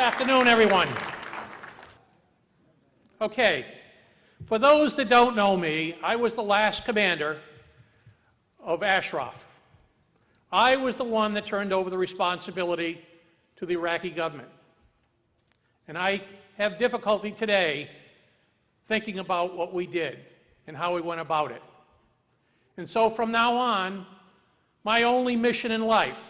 afternoon, everyone. Okay, for those that don't know me, I was the last commander of Ashraf. I was the one that turned over the responsibility to the Iraqi government. And I have difficulty today thinking about what we did and how we went about it. And so from now on, my only mission in life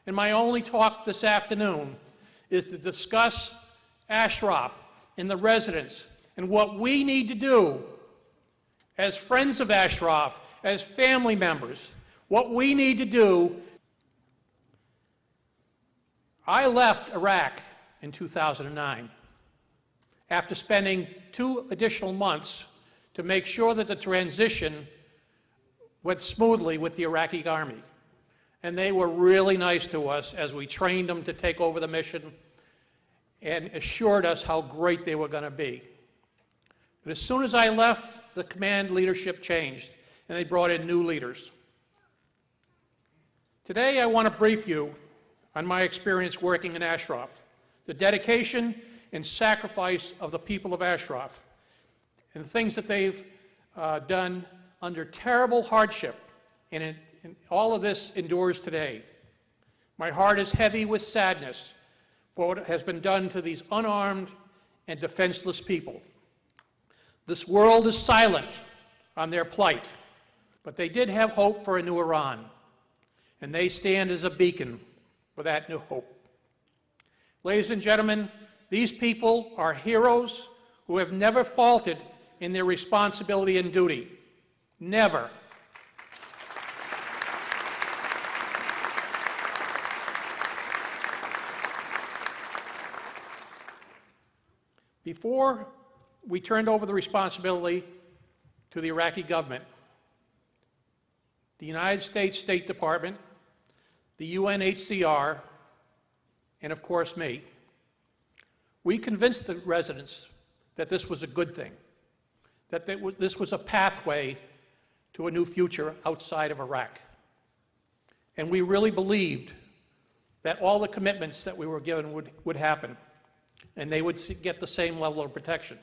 and my only talk this afternoon is to discuss Ashraf and the residents and what we need to do as friends of Ashraf, as family members, what we need to do. I left Iraq in 2009 after spending 2 additional months to make sure that the transition went smoothly with the Iraqi army. And they were really nice to us as we trained them to take over the mission and assured us how great they were going to be. But as soon as I left, the command leadership changed, and they brought in new leaders. Today, I want to brief you on my experience working in Ashraf, the dedication and sacrifice of the people of Ashraf, and the things that they've done under terrible hardship, and all of this endures today. My heart is heavy with sadness for what has been done to these unarmed and defenseless people. This world is silent on their plight, but they did have hope for a new Iran, and they stand as a beacon for that new hope. Ladies and gentlemen, these people are heroes who have never faltered in their responsibility and duty. Never. Before we turned over the responsibility to the Iraqi government, the United States State Department, the UNHCR, and of course me, we convinced the residents that this was a good thing, that this was a pathway to a new future outside of Iraq. And we really believed that all the commitments that we were given would happen, and they would get the same level of protection.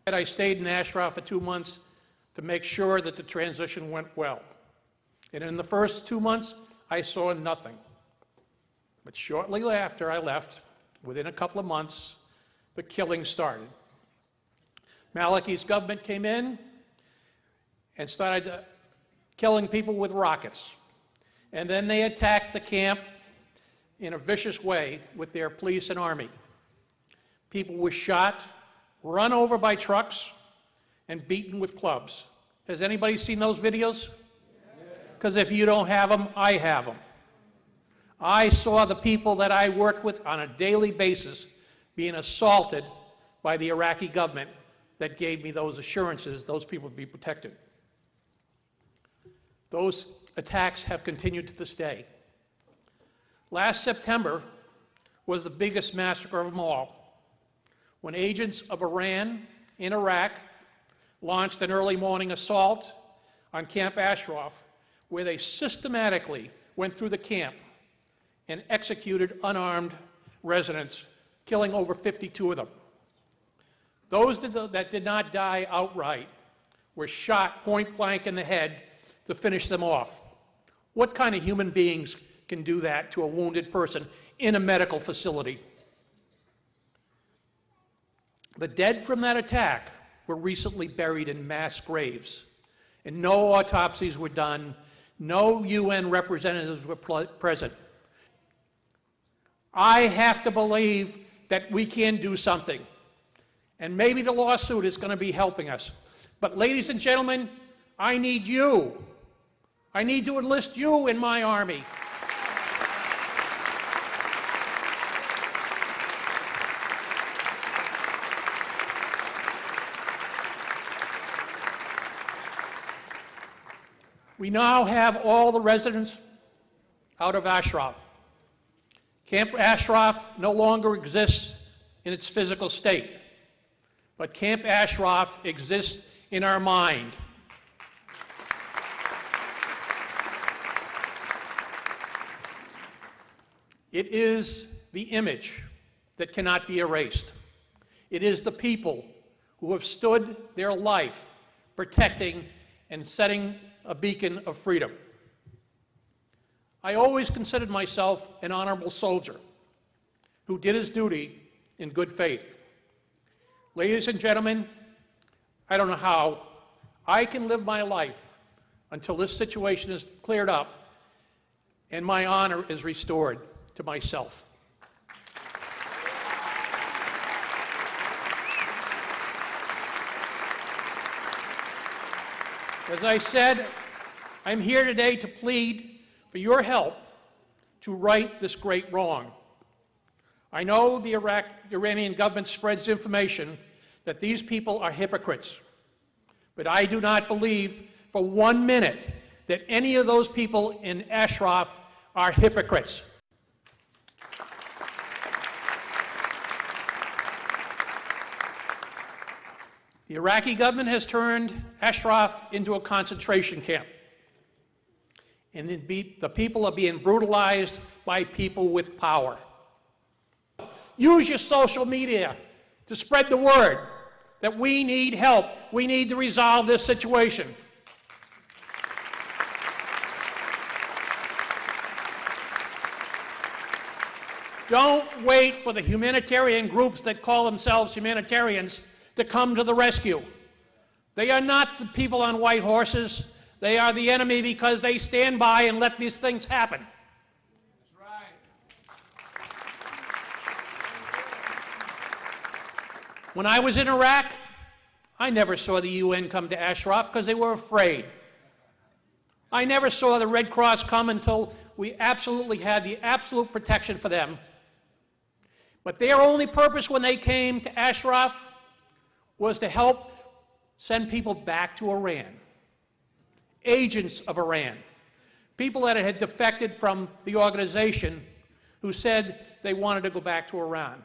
And I stayed in Ashraf for 2 months to make sure that the transition went well. And in the first 2 months, I saw nothing. But shortly after I left, within a couple of months, the killing started. Maliki's government came in and started killing people with rockets. And then they attacked the camp in a vicious way with their police and army. People were shot, run over by trucks, and beaten with clubs. Has anybody seen those videos? Because if you don't have them, I have them. I saw the people that I work with on a daily basis being assaulted by the Iraqi government that gave me those assurances those people would be protected. Those attacks have continued to this day. Last September was the biggest massacre of them all, when agents of Iran in Iraq launched an early morning assault on Camp Ashraf, where they systematically went through the camp and executed unarmed residents, killing over 52 of them. Those that did not die outright were shot point blank in the head to finish them off. What kind of human beings can do that to a wounded person in a medical facility? The dead from that attack were recently buried in mass graves, and no autopsies were done, no UN representatives were present. I have to believe that we can do something, and maybe the lawsuit is going to be helping us. But ladies and gentlemen, I need you. I need to enlist you in my army. We now have all the residents out of Ashraf. Camp Ashraf no longer exists in its physical state, but Camp Ashraf exists in our mind. It is the image that cannot be erased. It is the people who have stood their life protecting and setting a beacon of freedom. I always considered myself an honorable soldier who did his duty in good faith. Ladies and gentlemen, I don't know how I can live my life until this situation is cleared up and my honor is restored to myself. As I said, I'm here today to plead for your help to right this great wrong. I know the Iranian government spreads information that these people are hypocrites, but I do not believe for 1 minute that any of those people in Ashraf are hypocrites. The Iraqi government has turned Ashraf into a concentration camp, and the people are being brutalized by people with power. Use your social media to spread the word that we need help. We need to resolve this situation. Don't wait for the humanitarian groups that call themselves humanitarians to come to the rescue. They are not the people on white horses. They are the enemy because they stand by and let these things happen. That's right. When I was in Iraq, I never saw the UN come to Ashraf because they were afraid. I never saw the Red Cross come until we absolutely had the absolute protection for them. But their only purpose when they came to Ashraf was to help send people back to Iran. Agents of Iran. People that had defected from the organization who said they wanted to go back to Iran.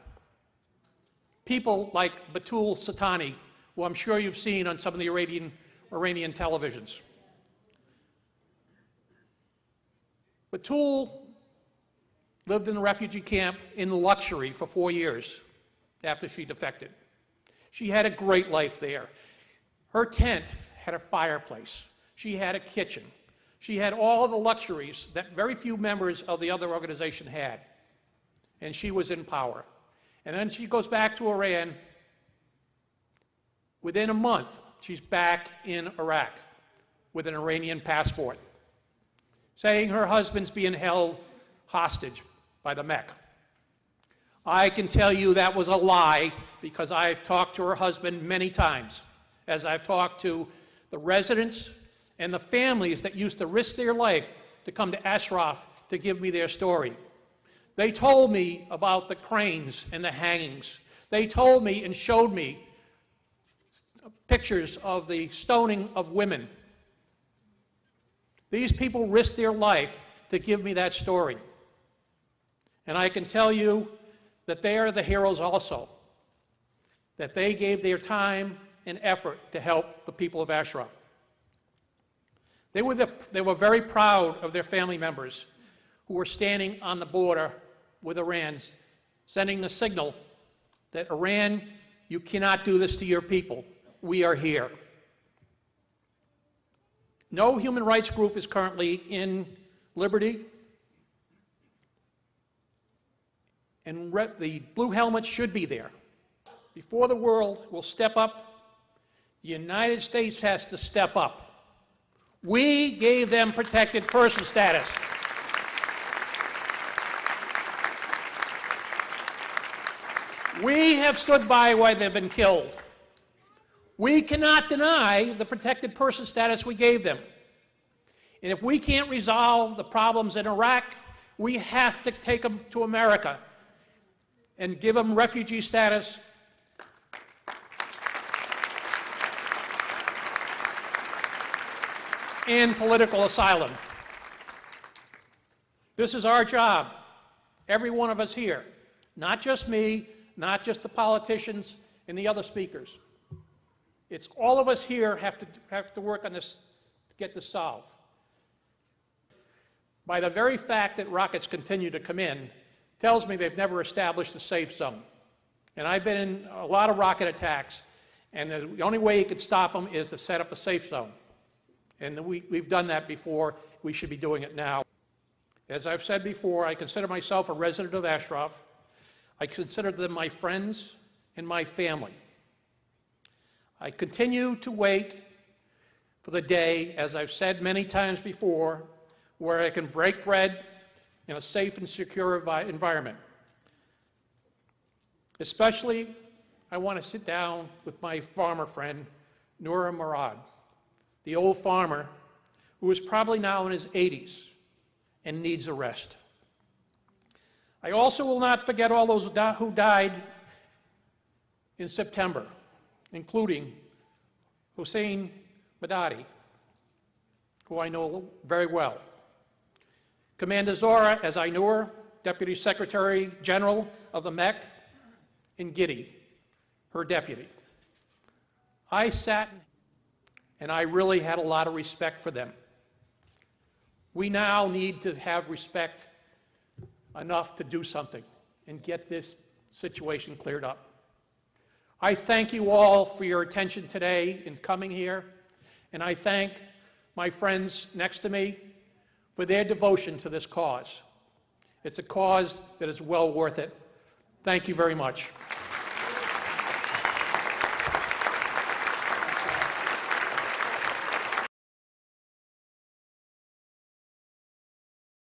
People like Batul Satani, who I'm sure you've seen on some of the Iranian televisions. Batul lived in a refugee camp in luxury for 4 years after she defected. She had a great life there. Her tent had a fireplace. She had a kitchen. She had all of the luxuries that very few members of the other organization had. And she was in power. And then she goes back to Iran. Within a month, she's back in Iraq with an Iranian passport, saying her husband's being held hostage by the Mech. I can tell you that was a lie because I've talked to her husband many times, as I've talked to the residents and the families that used to risk their life to come to Ashraf to give me their story. They told me about the cranes and the hangings. They told me and showed me pictures of the stoning of women. These people risked their life to give me that story. And I can tell you that they are the heroes also, that they gave their time and effort to help the people of Ashraf. They were very proud of their family members who were standing on the border with Iran, sending the signal that Iran, you cannot do this to your people. We are here. No human rights group is currently in Liberty, and the blue helmets should be there. Before the world will step up, the United States has to step up. We gave them protected person status. We have stood by while they've been killed. We cannot deny the protected person status we gave them. And if we can't resolve the problems in Iraq, we have to take them to America and give them refugee status. And political asylum. This is our job, every one of us here, not just me, not just the politicians and the other speakers. It's all of us here have to work on this to get this solved. By the very fact that rockets continue to come in, tells me they've never established a safe zone. And I've been in a lot of rocket attacks, and the only way you could stop them is to set up a safe zone. And we've done that before. We should be doing it now. As I've said before, I consider myself a resident of اشرف. I consider them my friends and my family. I continue to wait for the day, as I've said many times before, where I can break bread in a safe and secure environment. Especially, I want to sit down with my farmer friend, Noura Murad, the old farmer who is probably now in his 80s and needs a rest. I also will not forget all those who died in September, including Hussein Madadi, who I know very well. Commander Zora, as I knew her, Deputy Secretary General of the MEC, and Giddy, her deputy. I sat and I really had a lot of respect for them. We now need to have respect enough to do something and get this situation cleared up. I thank you all for your attention today in coming here, and I thank my friends next to me for their devotion to this cause. It's a cause that is well worth it. Thank you very much.